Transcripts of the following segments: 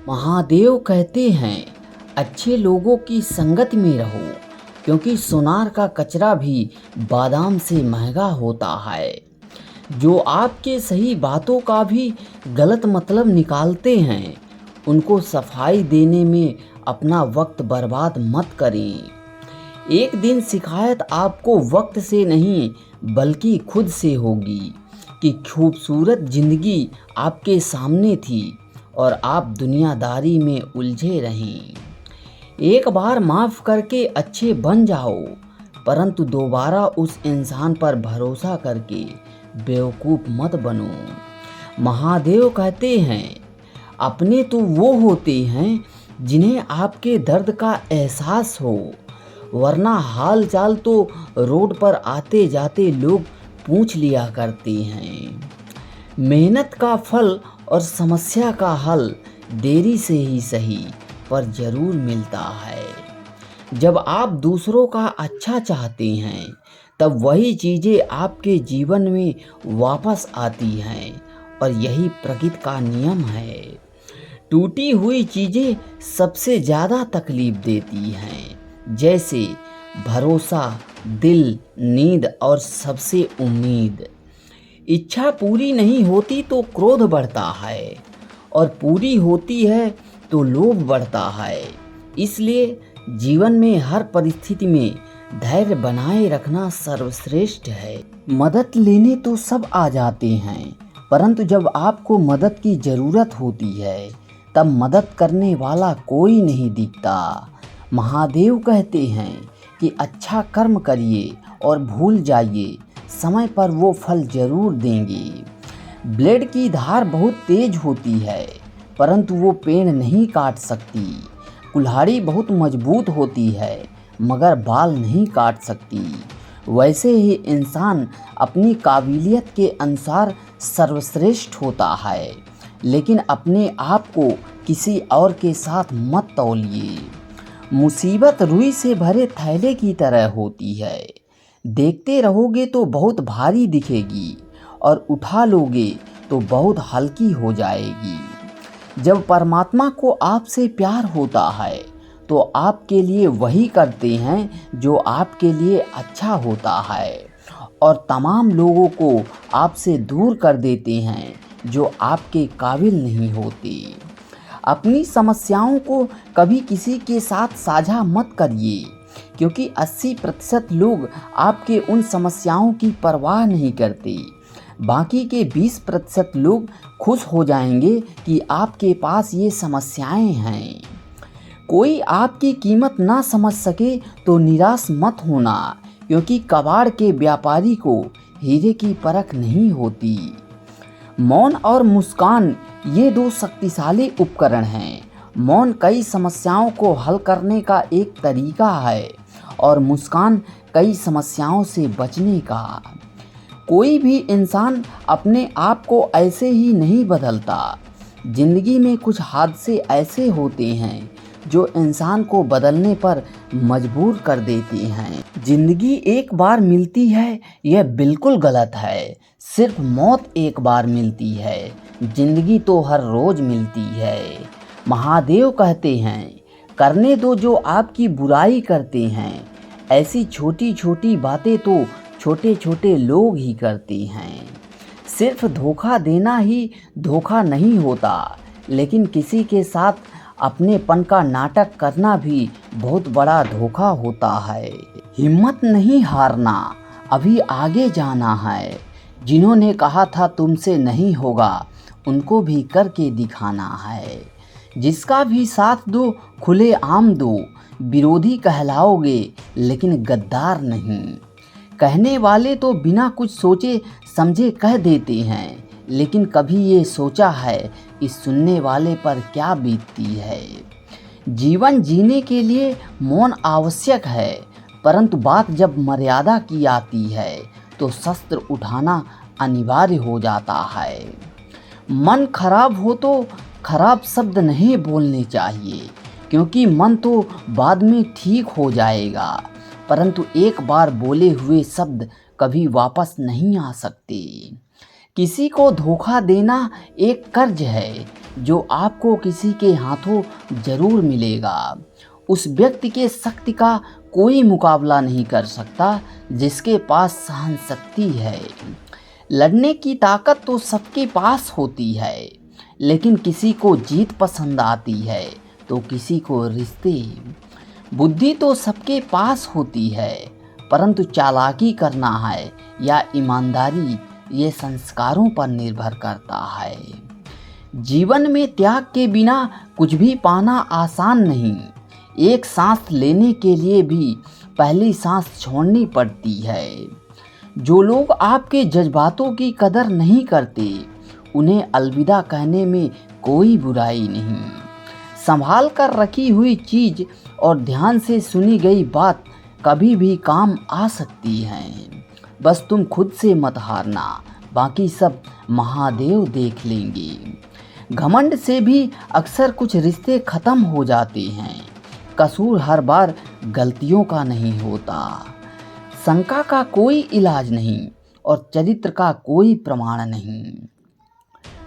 महादेव कहते हैं अच्छे लोगों की संगत में रहो, क्योंकि सोनार का कचरा भी बादाम से महंगा होता है। जो आपके सही बातों का भी गलत मतलब निकालते हैं, उनको सफाई देने में अपना वक्त बर्बाद मत करें। एक दिन शिकायत आपको वक्त से नहीं बल्कि खुद से होगी कि खूबसूरत जिंदगी आपके सामने थी और आप दुनियादारी में उलझे रहें। एक बार माफ़ करके अच्छे बन जाओ, परंतु दोबारा उस इंसान पर भरोसा करके बेवकूफ़ मत बनो। महादेव कहते हैं अपने तो वो होते हैं जिन्हें आपके दर्द का एहसास हो, वरना हाल चाल तो रोड पर आते जाते लोग पूछ लिया करते हैं। मेहनत का फल और समस्या का हल देरी से ही सही पर ज़रूर मिलता है। जब आप दूसरों का अच्छा चाहते हैं, तब वही चीज़ें आपके जीवन में वापस आती हैं, और यही प्रकृति का नियम है। टूटी हुई चीज़ें सबसे ज़्यादा तकलीफ देती हैं, जैसे भरोसा, दिल, नींद और सबसे उम्मीद। इच्छा पूरी नहीं होती तो क्रोध बढ़ता है, और पूरी होती है तो लोभ बढ़ता है। इसलिए जीवन में हर परिस्थिति में धैर्य बनाए रखना सर्वश्रेष्ठ है। मदद लेने तो सब आ जाते हैं, परंतु जब आपको मदद की ज़रूरत होती है, तब मदद करने वाला कोई नहीं दिखता। महादेव कहते हैं कि अच्छा कर्म करिए और भूल जाइए, समय पर वो फल जरूर देंगे। ब्लेड की धार बहुत तेज होती है, परंतु वो पेड़ नहीं काट सकती। कुल्हाड़ी बहुत मजबूत होती है, मगर बाल नहीं काट सकती। वैसे ही इंसान अपनी काबिलियत के अनुसार सर्वश्रेष्ठ होता है, लेकिन अपने आप को किसी और के साथ मत तौलिए। मुसीबत रुई से भरे थैले की तरह होती है, देखते रहोगे तो बहुत भारी दिखेगी और उठा लोगे तो बहुत हल्की हो जाएगी। जब परमात्मा को आपसे प्यार होता है, तो आपके लिए वही करते हैं जो आपके लिए अच्छा होता है, और तमाम लोगों को आपसे दूर कर देते हैं जो आपके काबिल नहीं होते। अपनी समस्याओं को कभी किसी के साथ साझा मत करिए, क्योंकि 80% लोग आपके उन समस्याओं की परवाह नहीं करते। बाकी के 20% लोग खुश हो जाएंगे कि आपके पास ये समस्याएं हैं। कोई आपकी कीमत ना समझ सके तो निराश मत होना, क्योंकि कबाड़ के व्यापारी को हीरे की परख नहीं होती। मौन और मुस्कान ये दो शक्तिशाली उपकरण हैं। मौन कई समस्याओं को हल करने का एक तरीका है, और मुस्कान कई समस्याओं से बचने का। कोई भी इंसान अपने आप को ऐसे ही नहीं बदलता। जिंदगी में कुछ हादसे ऐसे होते हैं जो इंसान को बदलने पर मजबूर कर देते हैं। जिंदगी एक बार मिलती है, यह बिल्कुल गलत है। सिर्फ मौत एक बार मिलती है, जिंदगी तो हर रोज मिलती है। महादेव कहते हैं करने दो जो आपकी बुराई करते हैं। ऐसी छोटी छोटी बातें तो छोटे छोटे लोग ही करते हैं। सिर्फ धोखा देना ही धोखा नहीं होता, लेकिन किसी के साथ अपनेपन का नाटक करना भी बहुत बड़ा धोखा होता है। हिम्मत नहीं हारना, अभी आगे जाना है। जिन्होंने कहा था तुमसे नहीं होगा, उनको भी करके दिखाना है। जिसका भी साथ दो, खुले आम दो। विरोधी कहलाओगे लेकिन गद्दार नहीं। कहने वाले तो बिना कुछ सोचे समझे कह देते हैं, लेकिन कभी ये सोचा है कि सुनने वाले पर क्या बीतती है। जीवन जीने के लिए मौन आवश्यक है, परंतु बात जब मर्यादा की आती है तो शस्त्र उठाना अनिवार्य हो जाता है। मन खराब हो तो खराब शब्द नहीं बोलने चाहिए, क्योंकि मन तो बाद में ठीक हो जाएगा, परंतु एक बार बोले हुए शब्द कभी वापस नहीं आ सकते। किसी को धोखा देना एक कर्ज है जो आपको किसी के हाथों जरूर मिलेगा। उस व्यक्ति के शक्ति का कोई मुकाबला नहीं कर सकता जिसके पास सहन शक्ति है। लड़ने की ताकत तो सबके पास होती है, लेकिन किसी को जीत पसंद आती है तो किसी को रिश्ते। बुद्धि तो सबके पास होती है, परंतु चालाकी करना है या ईमानदारी ये संस्कारों पर निर्भर करता है। जीवन में त्याग के बिना कुछ भी पाना आसान नहीं। एक सांस लेने के लिए भी पहली सांस छोड़नी पड़ती है। जो लोग आपके जज्बातों की कदर नहीं करते उन्हें अलविदा कहने में कोई बुराई नहीं। संभाल कर रखी हुई चीज़ और ध्यान से सुनी गई बात कभी भी काम आ सकती है। बस तुम खुद से मत हारना, बाकी सब महादेव देख लेंगे। घमंड से भी अक्सर कुछ रिश्ते ख़त्म हो जाते हैं। कसूर हर बार गलतियों का नहीं होता। शंका का कोई इलाज नहीं और चरित्र का कोई प्रमाण नहीं।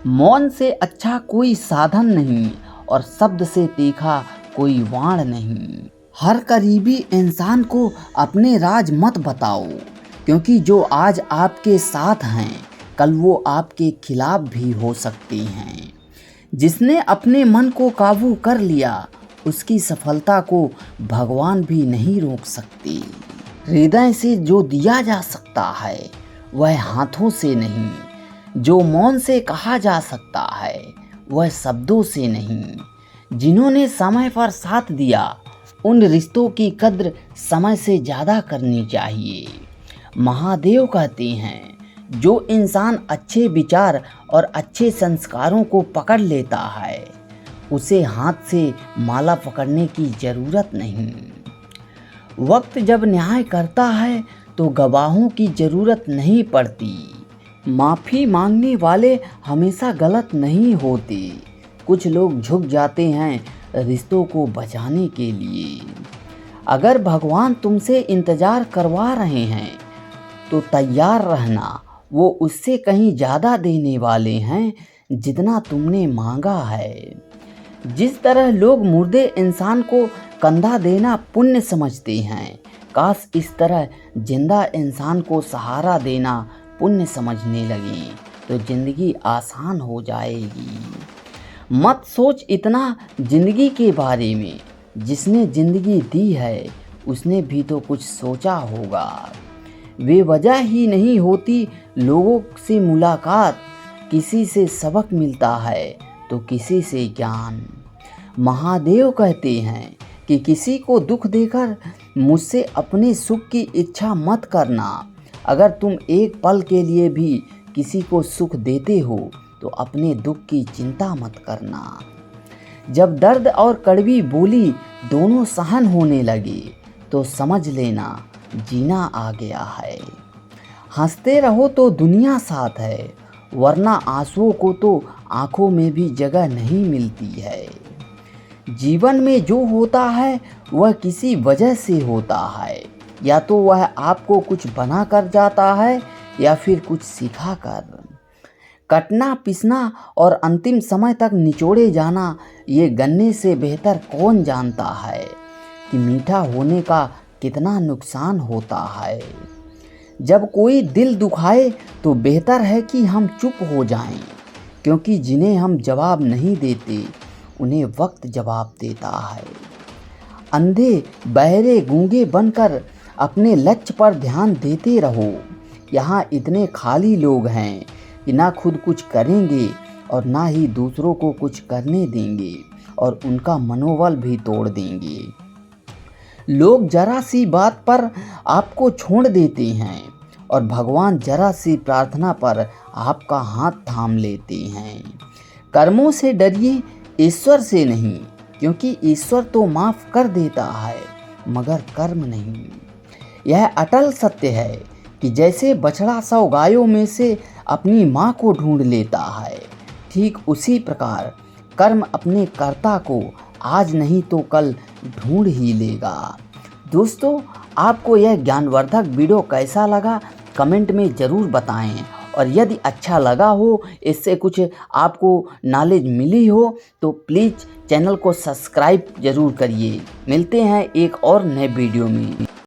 मौन से अच्छा कोई साधन नहीं और शब्द से तीखा कोई वाण नहीं। हर करीबी इंसान को अपने राज मत बताओ, क्योंकि जो आज आपके साथ हैं कल वो आपके खिलाफ भी हो सकते हैं। जिसने अपने मन को काबू कर लिया उसकी सफलता को भगवान भी नहीं रोक सकते। हृदय से जो दिया जा सकता है वह हाथों से नहीं, जो मौन से कहा जा सकता है वह शब्दों से नहीं। जिन्होंने समय पर साथ दिया उन रिश्तों की कद्र समय से ज़्यादा करनी चाहिए। महादेव कहते हैं, जो इंसान अच्छे विचार और अच्छे संस्कारों को पकड़ लेता है उसे हाथ से माला पकड़ने की ज़रूरत नहीं। वक्त जब न्याय करता है तो गवाहों की ज़रूरत नहीं पड़ती। माफ़ी मांगने वाले हमेशा गलत नहीं होते। कुछ लोग झुक जाते हैं रिश्तों को बचाने के लिए। अगर भगवान तुमसे इंतज़ार करवा रहे हैं तो तैयार रहना, वो उससे कहीं ज़्यादा देने वाले हैं जितना तुमने मांगा है। जिस तरह लोग मुर्दे इंसान को कंधा देना पुण्य समझते हैं, काश इस तरह जिंदा इंसान को सहारा देना पुण्य समझने लगे तो ज़िंदगी आसान हो जाएगी। मत सोच इतना ज़िंदगी के बारे में, जिसने ज़िंदगी दी है उसने भी तो कुछ सोचा होगा। वे वजह ही नहीं होती लोगों से मुलाकात, किसी से सबक मिलता है तो किसी से ज्ञान। महादेव कहते हैं कि किसी को दुख देकर मुझसे अपने सुख की इच्छा मत करना। अगर तुम एक पल के लिए भी किसी को सुख देते हो तो अपने दुख की चिंता मत करना। जब दर्द और कड़वी बोली दोनों सहन होने लगे तो समझ लेना जीना आ गया है। हंसते रहो तो दुनिया साथ है, वरना आंसुओं को तो आंखों में भी जगह नहीं मिलती है। जीवन में जो होता है वह किसी वजह से होता है, या तो वह आपको कुछ बना कर जाता है या फिर कुछ सिखा कर। कटना पिसना और अंतिम समय तक निचोड़े जाना, ये गन्ने से बेहतर कौन जानता है कि मीठा होने का कितना नुकसान होता है। जब कोई दिल दुखाए तो बेहतर है कि हम चुप हो जाएं, क्योंकि जिन्हें हम जवाब नहीं देते उन्हें वक्त जवाब देता है। अंधे बहरे गूंगे बनकर अपने लक्ष्य पर ध्यान देते रहो। यहाँ इतने खाली लोग हैं कि ना खुद कुछ करेंगे और ना ही दूसरों को कुछ करने देंगे, और उनका मनोबल भी तोड़ देंगे। लोग जरा सी बात पर आपको छोड़ देते हैं और भगवान जरा सी प्रार्थना पर आपका हाथ थाम लेते हैं। कर्मों से डरिए, ईश्वर से नहीं, क्योंकि ईश्वर तो माफ़ कर देता है मगर कर्म नहीं। यह अटल सत्य है कि जैसे बछड़ा 100 गायों में से अपनी माँ को ढूंढ लेता है, ठीक उसी प्रकार कर्म अपने कर्ता को आज नहीं तो कल ढूंढ ही लेगा। दोस्तों, आपको यह ज्ञानवर्धक वीडियो कैसा लगा कमेंट में ज़रूर बताएं और यदि अच्छा लगा हो, इससे कुछ आपको नॉलेज मिली हो, तो प्लीज़ चैनल को सब्सक्राइब ज़रूर करिए। मिलते हैं एक और नए वीडियो में।